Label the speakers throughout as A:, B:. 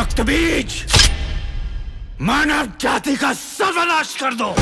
A: बदतमीज, मानव जाति का सर्वनाश कर दो।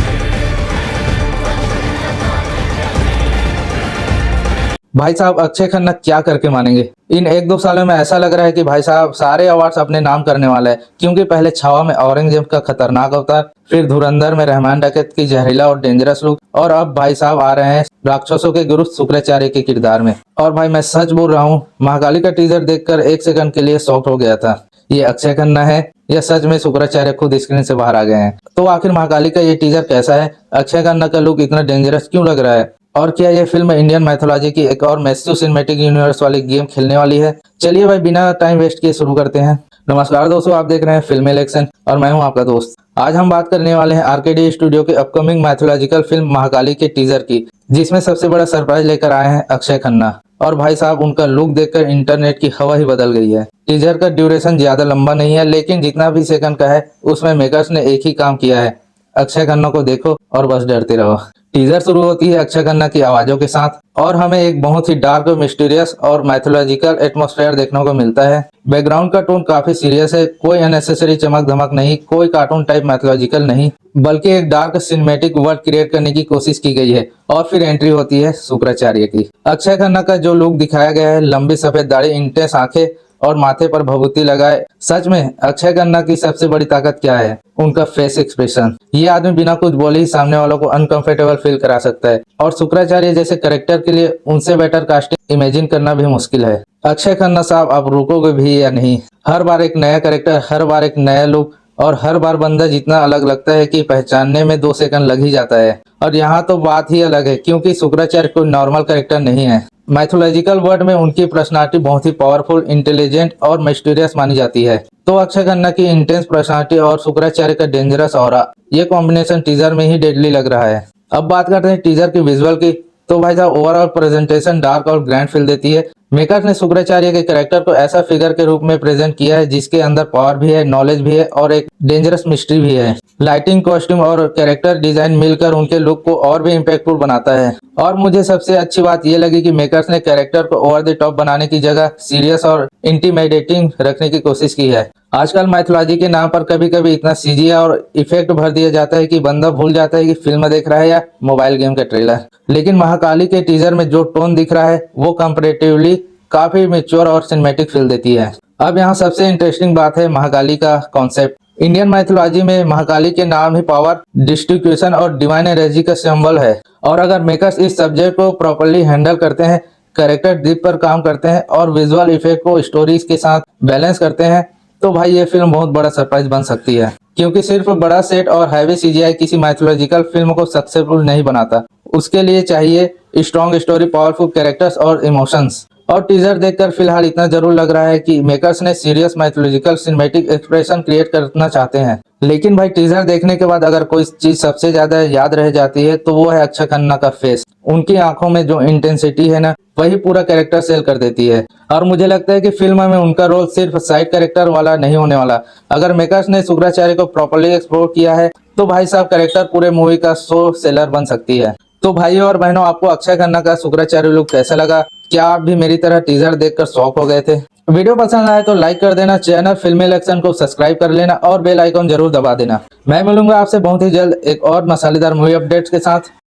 B: भाई साहब अक्षय खन्ना क्या करके मानेंगे। इन 1-2 सालों में ऐसा लग रहा है कि भाई साहब सारे अवार्ड्स अपने नाम करने वाला है, क्योंकि पहले छावा में औरंगजेब का खतरनाक अवतार, फिर धुरंधर में रहमान डकैत की जहरीला और डेंजरस लुक, और अब भाई साहब आ रहे हैं राक्षसों के गुरु शुक्राचार्य के किरदार में। और भाई मैं सच बोल रहा हूँ, महाकाली का टीजर देखकर 1 सेकंड के लिए शॉक हो गया था। ये अक्षय खन्ना है या सच में शुक्राचार्य खुद स्क्रीन से बाहर आ गए हैं। तो आखिर महाकाली का ये टीजर कैसा है, अक्षय खन्ना का लुक इतना डेंजरस क्यों लग रहा है, और क्या ये फिल्म इंडियन मैथोलॉजी की एक और मैसिव सिनेमैटिक यूनिवर्स वाली गेम खेलने वाली है। चलिए भाई बिना टाइम वेस्ट किए शुरू करते हैं। नमस्कार दोस्तों, आप देख रहे हैं फिल्म इलेक्शन और मैं हूं आपका दोस्त। आज हम बात करने वाले हैं आरकेडी स्टूडियो के अपकमिंग मैथोलॉजिकल फिल्म महाकाली के टीजर की, जिसमें सबसे बड़ा सरप्राइज लेकर आए हैं अक्षय खन्ना। और भाई साहब उनका लुक देखकर इंटरनेट की हवा ही बदल गई है। टीजर का ड्यूरेशन ज्यादा लंबा नहीं है, लेकिन जितना भी सेकंड का है उसमें मेकर्स ने एक ही काम किया है, अक्षय खन्ना को देखो और बस डरते रहो। टीजर शुरू होती है अक्षय खन्ना की आवाजों के साथ और हमें एक बहुत ही डार्क, मिस्टीरियस और मैथोलॉजिकल एटमॉस्फेयर देखने को मिलता है। बैकग्राउंड का टोन काफी सीरियस है, कोई अननेसेसरी चमक धमक नहीं, कोई कार्टून टाइप मैथोलॉजिकल नहीं, बल्कि एक डार्क सिनेमैटिक वर्ल्ड क्रिएट करने की कोशिश की गई है। और फिर एंट्री होती है शुक्राचार्य की। अक्षय खन्ना का जो लुक दिखाया गया है, लंबी सफेद दाढ़ी, इंटेंस आंखें और माथे पर भभूति लगाए, सच में अक्षय खन्ना की सबसे बड़ी ताकत क्या है, उनका फेस एक्सप्रेशन। ये आदमी बिना कुछ बोले ही सामने वालों को अनकंफर्टेबल फील करा सकता है, और शुक्राचार्य जैसे कैरेक्टर के लिए उनसे बेटर कास्टिंग इमेजिन करना भी मुश्किल है। अक्षय खन्ना साहब आप रुकोगे भी या नहीं। हर बार एक नया कैरेक्टर, हर बार एक नया लुक, और हर बार बंदा जितना अलग लगता है कि पहचानने में 2 सेकंड लग ही जाता है। और यहाँ तो बात ही अलग है, क्योंकि शुक्राचार्य कोई नॉर्मल कैरेक्टर नहीं है। मैथोलॉजिकल वर्ल्ड में उनकी पर्सनालिटी बहुत ही पावरफुल, इंटेलिजेंट और मिस्टीरियस मानी जाती है। तो अक्षय खन्ना की इंटेंस पर्सनालिटी और शुक्राचार्य का डेंजरस ऑरा, ये कॉम्बिनेशन टीजर में ही डेडली लग रहा है। अब बात करते हैं टीजर की विजुअल की। तो भाई साहब ओवरऑल प्रेजेंटेशन डार्क और ग्रैंड फील देती है। मेकर्स ने शुक्राचार्य के कैरेक्टर को ऐसा फिगर के रूप में प्रेजेंट किया है जिसके अंदर पावर भी है, नॉलेज भी है और एक डेंजरस मिस्ट्री भी है। लाइटिंग, कॉस्ट्यूम और कैरेक्टर डिजाइन मिलकर उनके लुक को और भी इम्पैक्टफुल बनाता है। और मुझे सबसे अच्छी बात यह लगी कि मेकर्स ने कैरेक्टर को ओवर द टॉप बनाने की जगह सीरियस और इंटिमिडेटिंग रखने की कोशिश की है। आजकल मैथोलॉजी के नाम पर कभी कभी इतना सीजी और इफेक्ट भर दिया जाता है कि बंदा भूल जाता है कि फिल्म देख रहा है या मोबाइल गेम का ट्रेलर। लेकिन महाकाली के टीजर में जो टोन दिख रहा है वो कंपैरेटिवली काफी मैच्योर और सिनेमैटिक फील देती है। अब यहाँ सबसे इंटरेस्टिंग बात है महाकाली का कॉन्सेप्ट। इंडियन मैथोलॉजी में महाकाली के नाम ही पावर, डिस्ट्रीब्यूशन और डिवाइन एनर्जी का सिंबल है। और अगर मेकर्स इस सब्जेक्ट को प्रॉपर्ली हैंडल करते हैं, कैरेक्टर डिप पर काम करते हैं और विजुअल इफेक्ट को स्टोरीज के साथ बैलेंस करते हैं, तो भाई ये फिल्म बहुत बड़ा सरप्राइज बन सकती है। क्योंकि सिर्फ बड़ा सेट और हैवी सीजीआई किसी मैथोलॉजिकल फिल्म को सक्सेसफुल नहीं बनाता, उसके लिए चाहिए स्ट्रॉन्ग स्टोरी, पावरफुल कैरेक्टर्स और इमोशंस। और टीजर देखकर फिलहाल इतना जरूर लग रहा है कि मेकर्स ने serious mythological cinematic expression create करना चाहते हैं। लेकिन भाई टीजर देखने के बाद अगर कोई चीज सबसे ज्यादा याद रह जाती है तो वो है अक्षय खन्ना का फेस। उनकी आंखों में जो इंटेंसिटी है ना, वही पूरा कैरेक्टर सेल कर देती है। और मुझे लगता है कि फिल्म में उनका रोल सिर्फ साइड कैरेक्टर वाला नहीं होने वाला। अगर मेकर्स ने शुक्राचार्य को प्रॉपर्ली एक्सप्लोर किया है तो भाई साहब कैरेक्टर पूरे मूवी का शो सेलर बन सकती है। तो भाइयों और बहनों, आपको अक्षय खन्ना का शुक्राचार्य लुक कैसा लगा? क्या आप भी मेरी तरह टीजर देखकर शॉक हो गए थे? वीडियो पसंद आए तो लाइक कर देना, चैनल फिल्म इलेक्शन को सब्सक्राइब कर लेना और बेल आइकन जरूर दबा देना। मैं मिलूंगा आपसे बहुत ही जल्द एक और मसालेदार मूवी अपडेट्स के साथ।